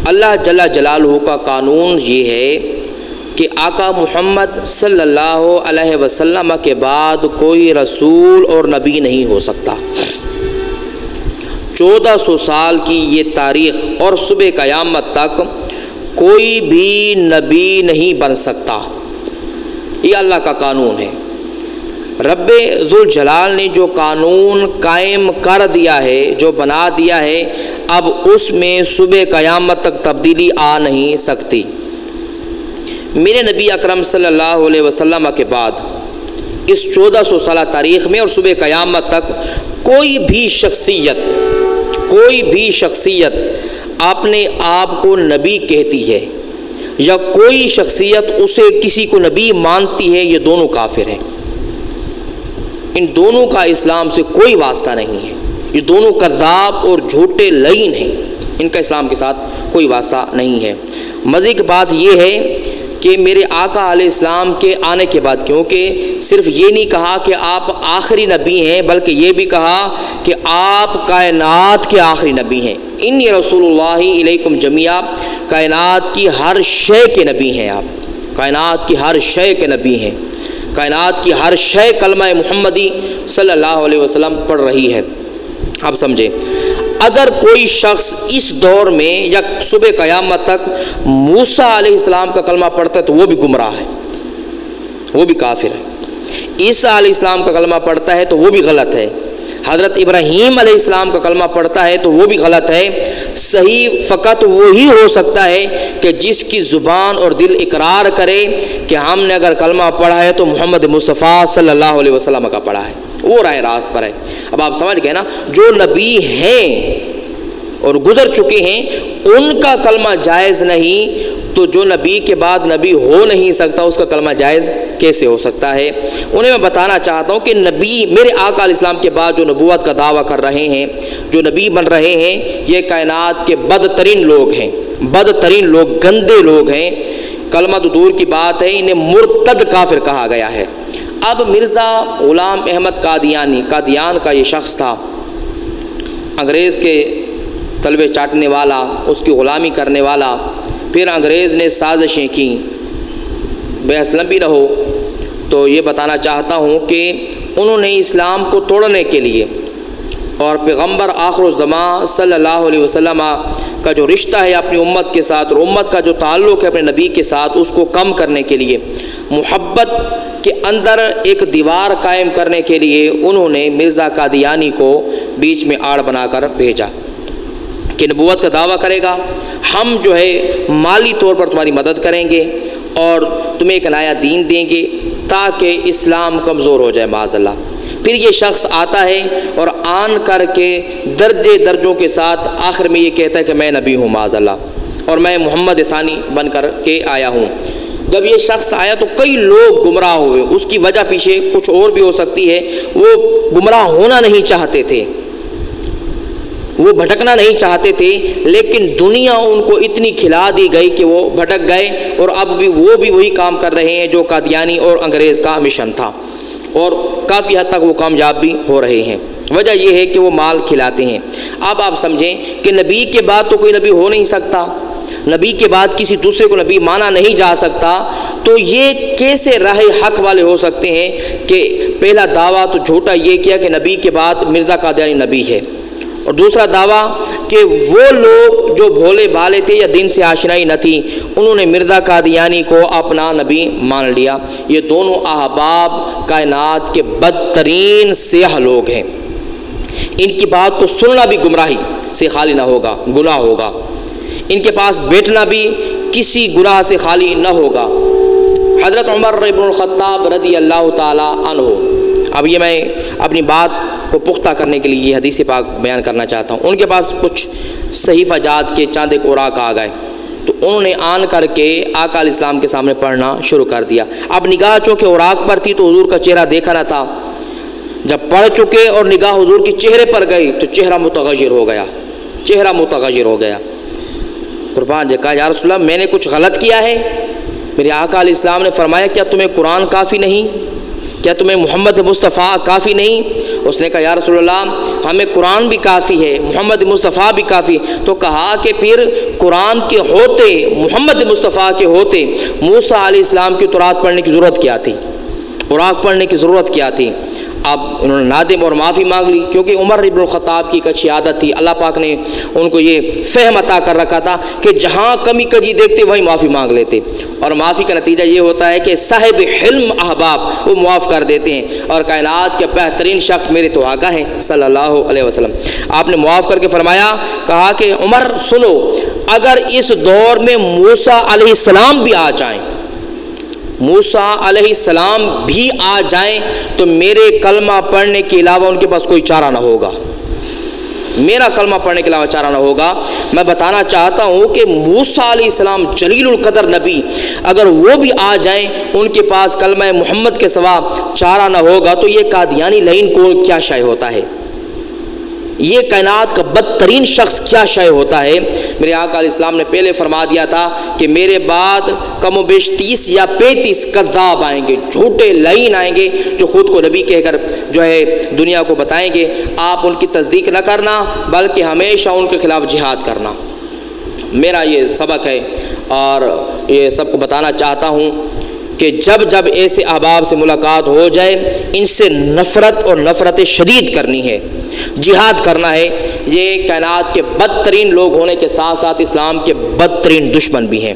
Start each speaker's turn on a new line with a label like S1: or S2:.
S1: اللہ جل جلالہ کا قانون یہ ہے کہ آقا محمد صلی اللہ علیہ وسلم کے بعد کوئی رسول اور نبی نہیں ہو سکتا۔ 1400 سال کی یہ تاریخ اور صبح قیامت تک کوئی بھی نبی نہیں بن سکتا۔ یہ اللہ کا قانون ہے۔ رب ذوالجلال نے جو قانون قائم کر دیا ہے، جو بنا دیا ہے، اب اس میں صبح قیامت تک تبدیلی آ نہیں سکتی۔ میرے نبی اکرم صلی اللہ علیہ وسلم کے بعد اس 1400 سالہ تاریخ میں اور صبح قیامت تک کوئی بھی شخصیت اپنے آپ کو نبی کہتی ہے یا کوئی شخصیت اسے کسی کو نبی مانتی ہے، یہ دونوں کافر ہیں۔ ان دونوں کا اسلام سے کوئی واسطہ نہیں ہے۔ یہ دونوں کذاب اور جھوٹے لعین ہیں، ان کا اسلام کے ساتھ کوئی واسطہ نہیں ہے۔ مزے کی بات یہ ہے کہ میرے آقا علیہ السلام کے آنے کے بعد، کیونکہ صرف یہ نہیں کہا کہ آپ آخری نبی ہیں، بلکہ یہ بھی کہا کہ آپ کائنات کے آخری نبی ہیں۔ انی رسول اللہ علیکم جمیعا، کائنات کی ہر شے کے نبی ہیں آپ، کائنات کی ہر شے کے نبی ہیں۔ کائنات کی ہر شے کلمہ محمدی صلی اللہ علیہ وسلم پڑھ رہی ہے۔ آپ سمجھیں، اگر کوئی شخص اس دور میں یا صبح قیامت تک موسیٰ علیہ السلام کا کلمہ پڑھتا ہے تو وہ بھی گمراہ ہے، وہ بھی کافر ہے۔ عیسیٰ علیہ السلام کا کلمہ پڑھتا ہے تو وہ بھی غلط ہے۔ حضرت ابراہیم علیہ السلام کا کلمہ پڑھتا ہے تو وہ بھی غلط ہے۔ صحیح فقط وہی ہو سکتا ہے کہ جس کی زبان اور دل اقرار کرے کہ ہم نے اگر کلمہ پڑھا ہے تو محمد مصطفیٰ صلی اللہ علیہ وسلم کا پڑھا ہے، وہ راہ راست پر ہے۔ اب آپ سمجھ گئے نا، جو نبی ہیں اور گزر چکے ہیں ان کا کلمہ جائز نہیں، تو جو نبی کے بعد نبی ہو نہیں سکتا اس کا کلمہ جائز کیسے ہو سکتا ہے؟ انہیں میں بتانا چاہتا ہوں کہ نبی میرے آقا علیہ السلام کے بعد جو نبوت کا دعویٰ کر رہے ہیں، جو نبی بن رہے ہیں، یہ کائنات کے بدترین لوگ ہیں، بدترین لوگ، گندے لوگ ہیں۔ کلمہ تو دور کی بات ہے، انہیں مرتد کافر کہا گیا ہے۔ اب مرزا غلام احمد قادیانی، قادیان کا یہ شخص تھا، انگریز کے تلوے چاٹنے والا، اس کی غلامی کرنے والا۔ پھر انگریز نے سازشیں کی، بحث لمبی نہ ہو تو یہ بتانا چاہتا ہوں کہ انہوں نے اسلام کو توڑنے کے لیے اور پیغمبر آخر الزمان صلی اللہ علیہ وسلم کا جو رشتہ ہے اپنی امت کے ساتھ اور امت کا جو تعلق ہے اپنے نبی کے ساتھ، اس کو کم کرنے کے لیے، محبت کے اندر ایک دیوار قائم کرنے کے لیے انہوں نے مرزا قادیانی کو بیچ میں آڑ بنا کر بھیجا کہ نبوت کا دعویٰ کرے گا، ہم جو ہے مالی طور پر تمہاری مدد کریں گے اور تمہیں ایک نیا دین دیں گے تاکہ اسلام کمزور ہو جائے معاذ اللہ۔ پھر یہ شخص آتا ہے اور آن کر کے درجوں کے ساتھ آخر میں یہ کہتا ہے کہ میں نبی ہوں معاذ اللہ، اور میں محمد ثانی بن کر کے آیا ہوں۔ جب یہ شخص آیا تو کئی لوگ گمراہ ہوئے، اس کی وجہ پیچھے کچھ اور بھی ہو سکتی ہے، وہ گمراہ ہونا نہیں چاہتے تھے، وہ بھٹکنا نہیں چاہتے تھے، لیکن دنیا ان کو اتنی کھلا دی گئی کہ وہ بھٹک گئے، اور اب بھی وہ بھی وہی کام کر رہے ہیں جو قادیانی اور انگریز کا مشن تھا، اور کافی حد تک وہ کامیاب بھی ہو رہے ہیں۔ وجہ یہ ہے کہ وہ مال کھلاتے ہیں۔ اب آپ سمجھیں کہ نبی کے بعد تو کوئی نبی ہو نہیں سکتا، نبی کے بعد کسی دوسرے کو نبی مانا نہیں جا سکتا، تو یہ کیسے راہ حق والے ہو سکتے ہیں کہ پہلا دعویٰ تو جھوٹا یہ کیا کہ نبی کے بعد مرزا قادیانی نبی ہے، اور دوسرا دعویٰ کہ وہ لوگ جو بھولے بھالے تھے یا دین سے آشنائی نہ تھی انہوں نے مرزا قادیانی کو اپنا نبی مان لیا۔ یہ دونوں احباب کائنات کے بدترین سیاہ لوگ ہیں، ان کی بات کو سننا بھی گمراہی سے خالی نہ ہوگا، گناہ ہوگا، ان کے پاس بیٹھنا بھی کسی گناہ سے خالی نہ ہوگا۔ حضرت عمر بن الخطاب رضی اللہ تعالی عنہ، اب یہ میں اپنی بات کو پختہ کرنے کے لیے یہ حدیث پاک بیان کرنا چاہتا ہوں۔ ان کے پاس کچھ صحیفہ جات کے چاند ایک اوراق آ گئے، تو انہوں نے آن کر کے آقا علیہ السلام کے سامنے پڑھنا شروع کر دیا۔ اب نگاہ چونکہ اوراق پر تھی تو حضور کا چہرہ دیکھا نہ تھا، جب پڑھ چکے اور نگاہ حضور کے چہرے پر گئی تو چہرہ متغیر ہو گیا، چہرہ متغیر ہو گیا۔ قربان جی، کہا یا رسول اللہ میں نے کچھ غلط کیا ہے؟ میرے آقا علیہ السلام نے فرمایا کیا تمہیں قرآن کافی نہیں؟ کیا تمہیں محمد مصطفیٰ کافی نہیں؟ اس نے کہا یا رسول اللہ ہمیں قرآن بھی کافی ہے، محمد مصطفیٰ بھی کافی. تو کہا کہ پھر قرآن کے ہوتے، محمد مصطفیٰ کے ہوتے موسیٰ علیہ السلام کی تورات پڑھنے کی ضرورت کیا تھی، قرآن پڑھنے کی ضرورت کیا تھی؟ اب انہوں نے نادم اور معافی مانگ لی، کیونکہ عمر ابن الخطاب کی ایک اچھی عادت تھی. اللہ پاک نے ان کو یہ فہم عطا کر رکھا تھا کہ جہاں کمی کجی دیکھتے وہیں معافی مانگ لیتے، اور معافی کا نتیجہ یہ ہوتا ہے کہ صاحب حلم احباب وہ معاف کر دیتے ہیں. اور کائنات کے بہترین شخص میرے تو آقا ہیں صلی اللہ علیہ وسلم. آپ نے معاف کر کے فرمایا، کہا کہ عمر سنو، اگر اس دور میں موسیٰ علیہ السلام بھی آ جائیں، موسیٰ علیہ السلام بھی آ جائیں تو میرے کلمہ پڑھنے کے علاوہ ان کے پاس کوئی چارہ نہ ہوگا، میرا کلمہ پڑھنے کے علاوہ چارہ نہ ہوگا. میں بتانا چاہتا ہوں کہ موسیٰ علیہ السلام جلیل القدر نبی، اگر وہ بھی آ جائیں ان کے پاس کلمہ محمد کے سوا چارہ نہ ہوگا تو یہ قادیانی لعین کو کیا شے ہوتا ہے، یہ کائنات کا بدترین شخص کیا شے ہوتا ہے. میرے آقا علیہ السلام نے پہلے فرما دیا تھا کہ میرے بعد کم و بیش 30 یا 35 کذاب آئیں گے، جھوٹے لعین آئیں گے، جو خود کو نبی کہہ کر جو ہے دنیا کو بتائیں گے. آپ ان کی تصدیق نہ کرنا بلکہ ہمیشہ ان کے خلاف جہاد کرنا، میرا یہ سبق ہے. اور یہ سب کو بتانا چاہتا ہوں کہ جب ایسے احباب سے ملاقات ہو جائے ان سے نفرت اور نفرت شدید کرنی ہے، جہاد کرنا ہے. یہ کائنات کے بدترین لوگ ہونے کے ساتھ ساتھ اسلام کے بدترین دشمن بھی ہیں.